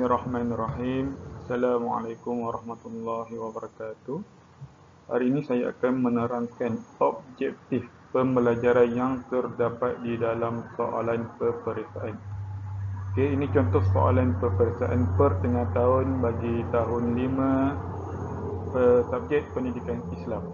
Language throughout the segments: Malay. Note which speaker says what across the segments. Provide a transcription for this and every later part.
Speaker 1: Bismillahirrahmanirrahim. Assalamualaikum warahmatullahi wabarakatuh. Hari ini saya akan menerangkan objektif pembelajaran yang terdapat di dalam soalan peperiksaan. Okey, ini contoh soalan peperiksaan pertengah tahun bagi tahun 5 subjek pendidikan Islam.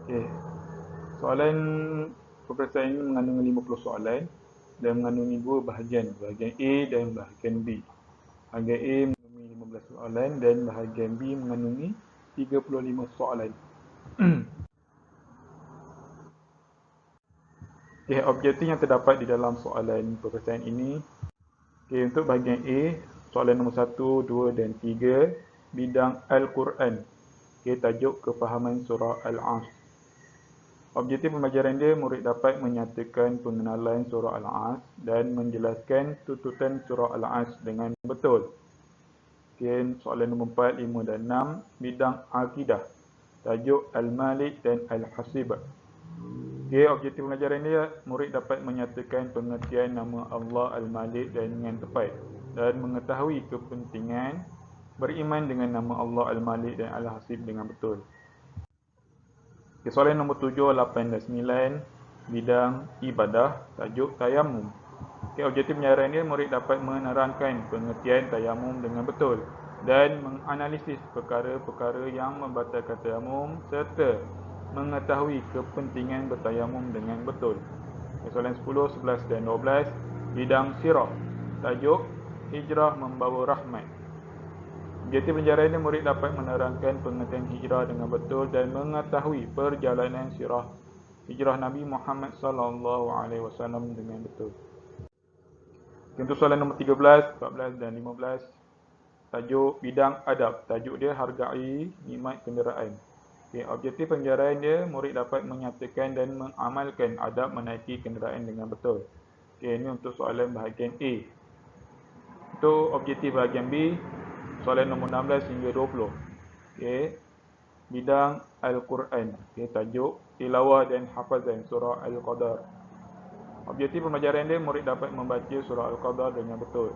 Speaker 1: Okey. Soalan peperiksaan ini mengandungi 50 soalan dan mengandungi dua bahagian, bahagian A dan bahagian B. Bahagian A mengandungi 15 soalan dan bahagian B mengandungi 35 soalan. Okay, objektif yang terdapat di dalam soalan peperiksaan ini. Okay, untuk bahagian A, soalan nombor 1, 2 dan 3, bidang Al-Quran. Okay, tajuk kefahaman surah Al-Asr. Objektif pembelajaran dia, murid dapat menyatakan pengenalan surah Al-Asr dan menjelaskan tuntutan surah Al-Asr dengan betul. Kemudian soalan nombor 4, 5 dan 6, bidang Akidah. Tajuk Al-Malik dan Al-Hasib. Okay, objektif pembelajaran dia, murid dapat menyatakan pengertian nama Allah Al-Malik dengan tepat dan mengetahui kepentingan beriman dengan nama Allah Al-Malik dan Al-Hasib dengan betul. Okay, soalan nombor 7, 8 dan 9, bidang ibadah, tajuk tayamum. Okay, objektif penyaran dia, murid dapat menerangkan pengertian tayamum dengan betul dan menganalisis perkara-perkara yang membatalkan tayamum serta mengetahui kepentingan bertayamum dengan betul. Okay, soalan 10, 11 dan 12, bidang sirah, tajuk hijrah membawa rahmat. Objektif penjarahan ini, murid dapat menerangkan pengertian hijrah dengan betul dan mengetahui perjalanan sirah hijrah Nabi Muhammad SAW dengan betul. Untuk soalan nombor 13, 14 dan 15, tajuk bidang adab. Tajuk dia hargai nikmat kenderaan. Okay, objektif penjarahan dia, murid dapat menyatakan dan mengamalkan adab menaiki kenderaan dengan betul. Okay, ini untuk soalan bahagian A. Untuk objektif bahagian B, soalan nombor 16 hingga 20. Okay. Bidang Al-Quran. Okay. Tajuk tilawah dan hafazan surah Al-Qadar. Objektif pembelajaran dia, murid dapat membaca surah Al-Qadar dengan betul.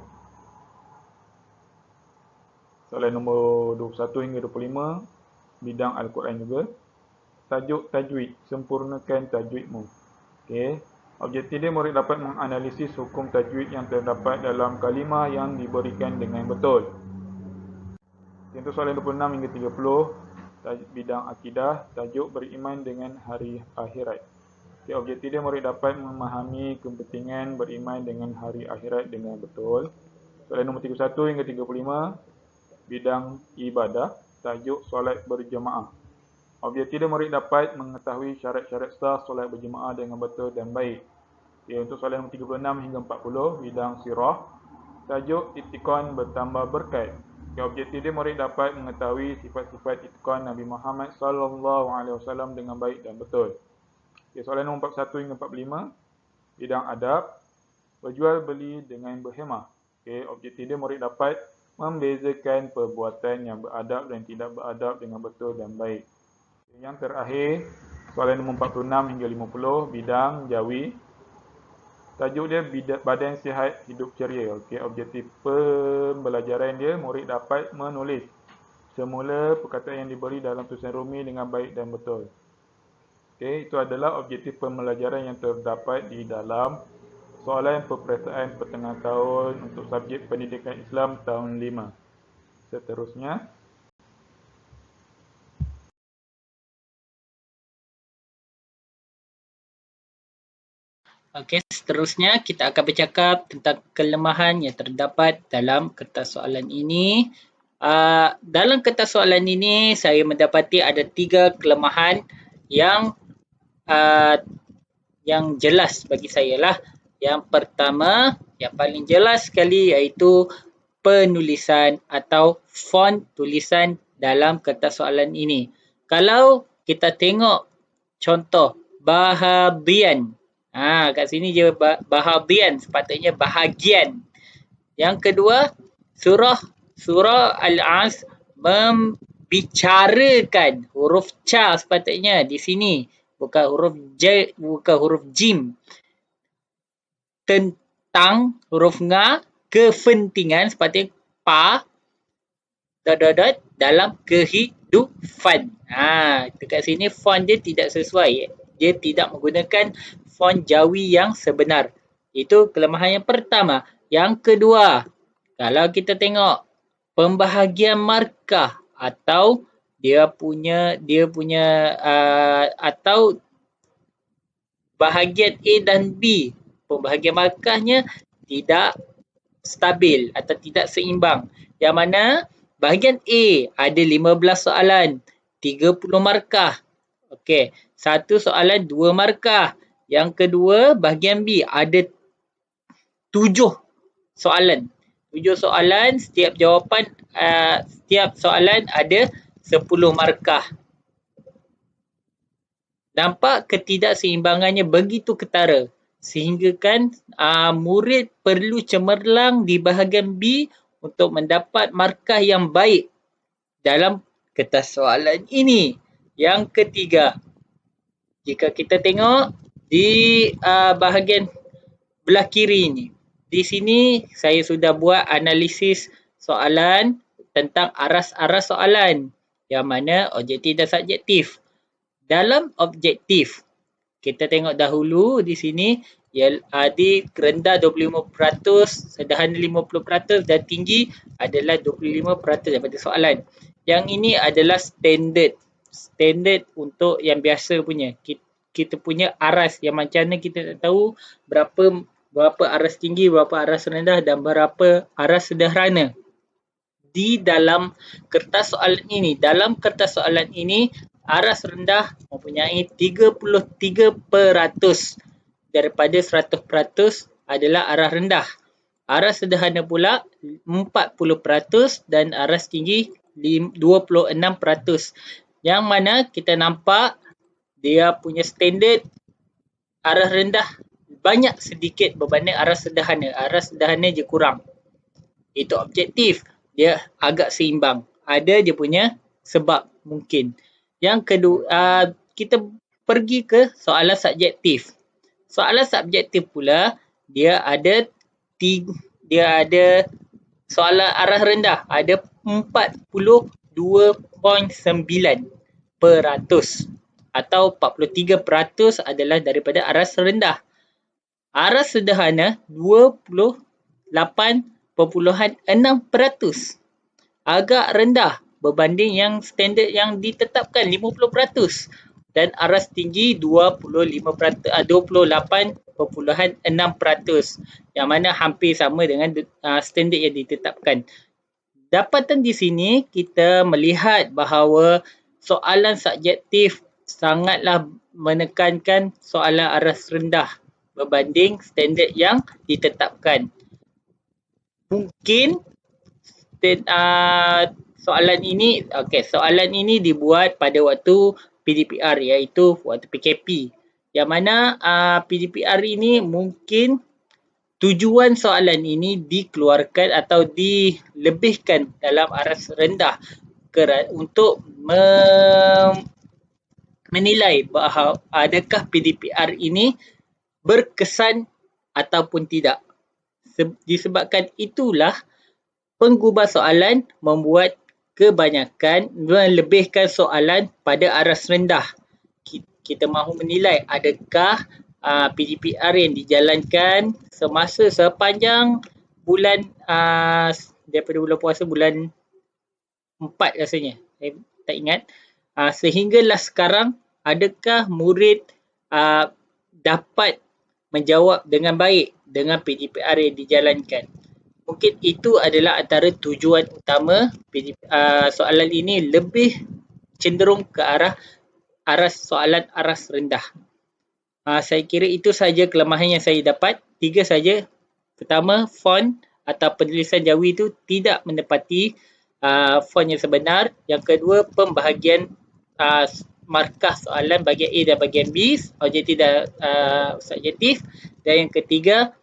Speaker 1: Soalan nombor 21 hingga 25, bidang Al-Quran juga. Tajuk tajwid, sempurnakan tajwidmu. Okay. Objektif dia, murid dapat menganalisis hukum tajwid yang terdapat dalam kalimah yang diberikan dengan betul. Untuk soalan 26 hingga 30, bidang akidah, tajuk beriman dengan hari akhirat. Okay, objektif dia, murid dapat memahami kepentingan beriman dengan hari akhirat dengan betul. Soalan nombor 31 hingga 35, bidang ibadah, tajuk solat berjemaah. Objektif dia, murid dapat mengetahui syarat-syarat sah solat berjemaah dengan betul dan baik. Okay, untuk soalan nombor 36 hingga 40, bidang sirah, tajuk itikon bertambah berkat. Okay, objektif dia, murid dapat mengetahui sifat-sifat itikon Nabi Muhammad SAW dengan baik dan betul. Okay, soalan nombor 41 hingga 45, bidang adab, berjual beli dengan berhemah. Okay, objektif dia, murid dapat membezakan perbuatan yang beradab dan tidak beradab dengan betul dan baik. Okay, yang terakhir, soalan nombor 46 hingga 50, bidang jawi. Tajuk dia badan sihat hidup ceria. Okay, objektif pembelajaran dia, murid dapat menulis semula perkataan yang diberi dalam tulisan Rumi dengan baik dan betul. Okay, itu adalah objektif pembelajaran yang terdapat di dalam soalan peperiksaan pertengah tahun untuk subjek pendidikan Islam tahun 5. Seterusnya,
Speaker 2: Okey, seterusnya kita akan bercakap tentang kelemahan yang terdapat dalam kertas soalan ini. Dalam kertas soalan ini, saya mendapati ada 3 kelemahan yang jelas bagi saya lah. Yang pertama, yang paling jelas sekali iaitu penulisan atau font tulisan dalam kertas soalan ini. Kalau kita tengok contoh bahagian. Kat sini je bahagian, sepatutnya bahagian. Yang kedua, surah Al-Asr membicarakan huruf ca sepatutnya di sini, bukan huruf jim. Tentang huruf nga kepentingan sepatutnya dalam kehidupan. Dekat sini font dia tidak sesuai. Dia tidak menggunakan font Jawi yang sebenar. Itu kelemahan yang pertama. Yang kedua, kalau kita tengok pembahagian markah atau dia punya atau bahagian A dan B, pembahagian markahnya tidak stabil atau tidak seimbang. Yang mana bahagian A ada 15 soalan, 30 markah. Okey, satu soalan 2 markah. Yang kedua, bahagian B ada 7 soalan. 7 soalan, setiap jawapan setiap soalan ada 10 markah. Nampak ketidakseimbangannya begitu ketara sehingga kan murid perlu cemerlang di bahagian B untuk mendapat markah yang baik dalam kertas soalan ini. Yang ketiga, jika kita tengok di bahagian belah kiri ini, di sini saya sudah buat analisis soalan tentang aras-aras soalan yang mana objektif dan subjektif. Dalam objektif, kita tengok dahulu di sini di rendah 25%, sederhana 50% dan tinggi adalah 25% daripada soalan. Yang ini adalah standard untuk yang biasa punya. Kita punya aras yang macam mana kita tak tahu berapa aras tinggi, berapa aras rendah dan berapa aras sederhana. Di dalam kertas soalan ini, aras rendah mempunyai 33% daripada 100% adalah aras rendah. Aras sederhana pula 40% dan aras tinggi 26%. Yang mana kita nampak dia punya standard aras rendah banyak sedikit berbanding aras sederhana. Aras sederhana je kurang. Itu objektif. Dia agak seimbang. Ada dia punya sebab mungkin. Yang kedua, kita pergi ke soalan subjektif. Soalan subjektif pula dia ada soalan aras rendah ada 42.9% atau 43% adalah daripada aras rendah. Aras sederhana 28.6%. Agak rendah berbanding yang standard yang ditetapkan 50%. Dan aras tinggi 28.6%. Yang mana hampir sama dengan standard yang ditetapkan. Dapatan di sini kita melihat bahawa soalan subjektif sangatlah menekankan soalan aras rendah berbanding standard yang ditetapkan. Mungkin soalan ini dibuat pada waktu PDPR iaitu waktu PKP. Yang mana PDPR ini mungkin tujuan soalan ini dikeluarkan atau dilebihkan dalam aras rendah untuk menilai bahawa adakah PDPR ini berkesan ataupun tidak. Disebabkan itulah penggubah soalan membuat kebanyakan melebihkan soalan pada aras rendah. Kita mahu menilai adakah PDPR yang dijalankan semasa sepanjang bulan daripada bulan puasa bulan 4 rasanya. Saya tak ingat. Sehinggalah sekarang adakah murid dapat menjawab dengan baik dengan PDPR yang dijalankan. Mungkin itu adalah antara tujuan utama soalan ini lebih cenderung ke arah soalan aras rendah. Saya kira itu saja kelemahan yang saya dapat. 3 saja. Pertama, font atau penulisan Jawi itu tidak menepati font yang sebenar. Yang kedua, pembahagian markah soalan bahagian A dan bahagian B, objektif dan subjektif. Dan yang ketiga,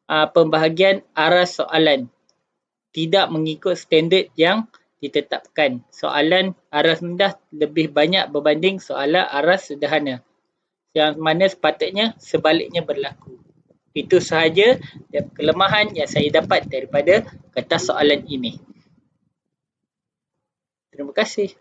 Speaker 2: pembahagian aras soalan tidak mengikut standard yang ditetapkan. Soalan aras rendah lebih banyak berbanding soalan aras sederhana. Yang mana sepatutnya sebaliknya berlaku. Itu sahaja kelemahan yang saya dapat daripada kertas soalan ini. Terima kasih.